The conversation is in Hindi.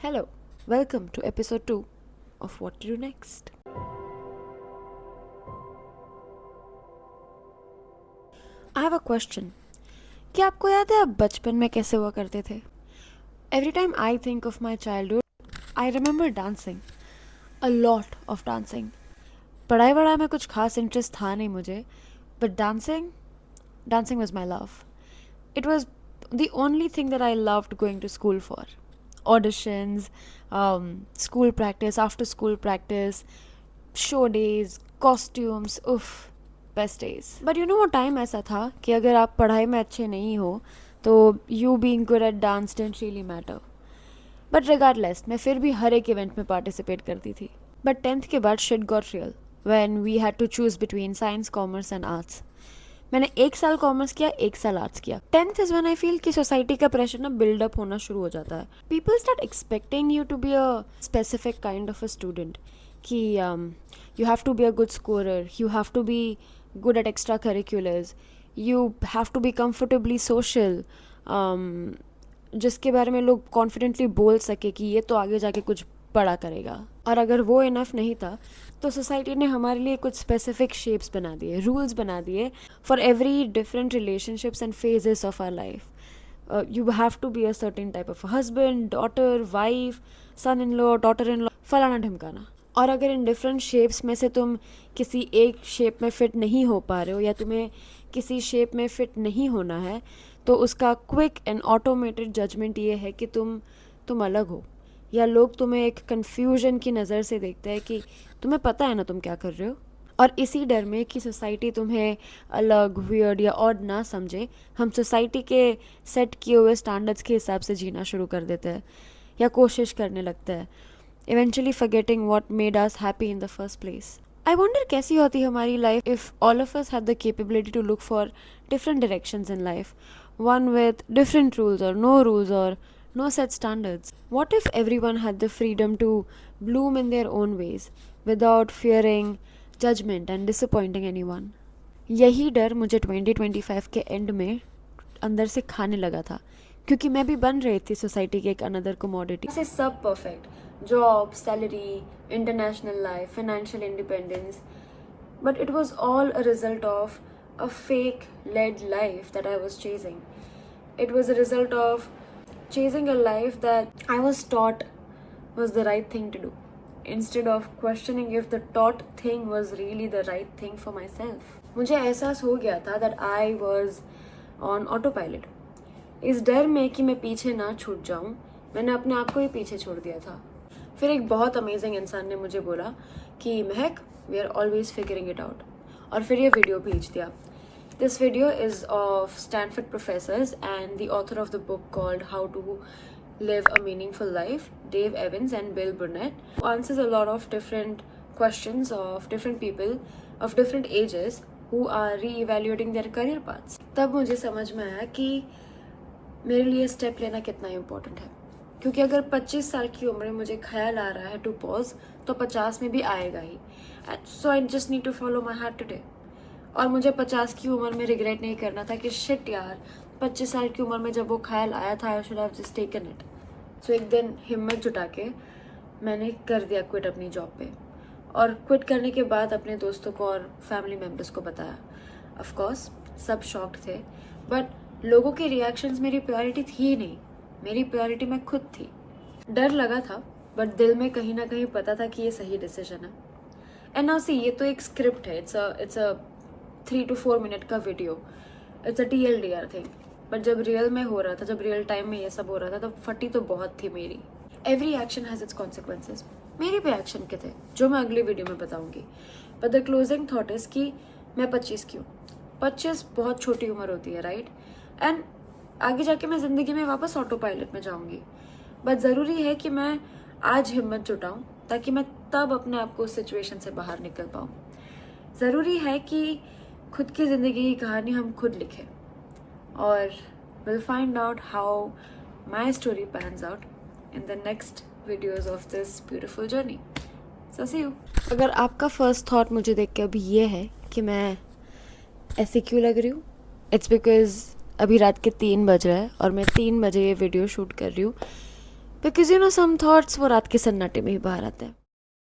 Hello, welcome to episode 2 of What to Do Next. I have a question. क्या आपको याद है आप बचपन में कैसे हुआ करते थे? Every time I think of my childhood, I remember dancing. A lot of dancing. पढ़ाई वढ़ाई में कुछ खास इंटरेस्ट था नहीं मुझे, but dancing was my love. It was the only thing that I loved going to school for. Auditions, school practice, after school practice, show days, costumes, उफ best days. But you know वो टाइम ऐसा था कि अगर आप पढ़ाई में अच्छे नहीं हो तो you being good at dance didn't really matter. But regardless मैं फिर भी हर एक इवेंट में पार्टिसिपेट करती थी. बट 10th के बाद shit got real when we had to choose between science, commerce and arts. मैंने 1 साल कॉमर्स किया, 1 साल आर्ट्स किया. 10th is when I feel कि सोसाइटी का प्रेशर ना बिल्डअप होना शुरू हो जाता है. People start expecting you to be a specific kind of a student कि you have to be a good scorer, you have to be good at extracurriculars, you have to be comfortably social, जिसके बारे में लोग कॉन्फिडेंटली बोल सके कि ये तो आगे जाके कुछ बड़ा करेगा. और अगर वो इनफ नहीं था तो सोसाइटी ने हमारे लिए कुछ स्पेसिफिक शेप्स बना दिए, रूल्स बना दिए for every different relationships and phases of our life. You have to be a certain type of a husband, daughter, wife, son-in-law, daughter-in-law, फलाना ढिमकाना. और अगर इन डिफरेंट शेप्स में से तुम किसी एक शेप में फ़िट नहीं हो पा रहे हो या तुम्हें किसी शेप में फ़िट नहीं होना है तो उसका क्विक एंड ऑटोमेटेड जजमेंट ये है कि तुम अलग हो, या लोग तुम्हें एक कन्फ्यूजन की नज़र से देखते हैं कि तुम्हें पता है ना तुम क्या कर रहे हो. और इसी डर में कि सोसाइटी तुम्हें अलग, वियर्ड या ऑड ना समझे, हम सोसाइटी के सेट किए हुए स्टैंडर्ड्स के हिसाब से जीना शुरू कर देते हैं या कोशिश करने लगते हैं, eventually forgetting what made us happy in the first place. I wonder कैसी होती हमारी life if all of us had the capability to look for different directions in life, one with different rules or no set standards. What if everyone had the freedom to bloom in their own ways without fearing judgment and disappointing anyone? यही डर मुझे 2025 के एंड में अंदर से खाने लगा था, क्योंकि मैं भी बन रही थी सोसाइटी के एक अनदर कमोडिटी. से सब perfect, job, salary, international life, financial independence, but it was all a result of a fake led life that I was chasing. It was a result of chasing a life that I was taught was the right thing to do, instead of questioning if the taught thing was really the right thing for myself. मुझे एहसास हो गया था that I was on autopilot. इस डर में कि मैं पीछे ना छूट जाऊं, मैंने अपने आप को ही पीछे छोड़ दिया था. फिर एक बहुत अमेजिंग इंसान ने मुझे बोला कि Mahak, we are always figuring it out, और फिर ये वीडियो भेज दिया. This video is of Stanford professors and the author of the book called How to Live a Meaningful Life, Dave Evans and Bill Burnett, who answers a lot of different questions of different people of different ages who are re-evaluating their career paths. तब मुझे समझ में आया कि मेरे लिए स्टेप लेना कितना इम्पोर्टेंट है, क्योंकि अगर 25 साल की उम्र में मुझे ख्याल आ रहा है टू पॉज, तो 50 में भी आएगा ही. So I just need to follow my heart today. और मुझे 50 की उम्र में रिग्रेट नहीं करना था कि शिट यार, 25 साल की उम्र में जब वो ख्याल आया था, I should have just taken it. So एक दिन हिम्मत जुटा के मैंने कर दिया क्विट अपनी जॉब पे, और क्विट करने के बाद अपने दोस्तों को और फैमिली मेम्बर्स को बताया. ऑफ कोर्स सब शॉक्ड थे, बट लोगों के रिएक्शंस मेरी प्रायोरिटी थी ही नहीं. मेरी प्रायोरिटी मैं खुद थी. डर लगा था, बट दिल में कहीं ना कहीं पता था कि ये सही डिसीजन है. एंड नाउ सी, ये तो एक स्क्रिप्ट है, इट्स अ 3 to 4 मिनट का video, it's a TLDR thing. But जब रियल में हो रहा था, जब रियल टाइम में ये सब हो रहा था, तब फटी तो बहुत थी मेरी. Every action has its consequences. मेरे भी एक्शन के थे जो मैं अगली वीडियो में बताऊंगी. But the closing thought is कि मैं 25 की हूँ. 25 बहुत छोटी उम्र होती है, राइट? एंड आगे जाके मैं ज़िंदगी में वापस ऑटो पायलट में जाऊँगी. बट ज़रूरी है कि मैं आज हिम्मत जुटाऊँ ताकि मैं तब अपने आप को उस सिचुएशन से बाहर निकल पाऊँ. ज़रूरी है कि खुद की ज़िंदगी की कहानी हम खुद लिखें, और we'll find out how my story pans out in the next videos of this beautiful journey. So see you. अगर आपका फर्स्ट थॉट मुझे देख के अभी ये है कि मैं ऐसे क्यों लग रही हूँ, इट्स बिकॉज अभी रात के 3 बज रहा है और मैं 3 बजे ये वीडियो शूट कर रही हूँ. Because you know some thoughts वो रात के सन्नाटे में ही बाहर आते हैं.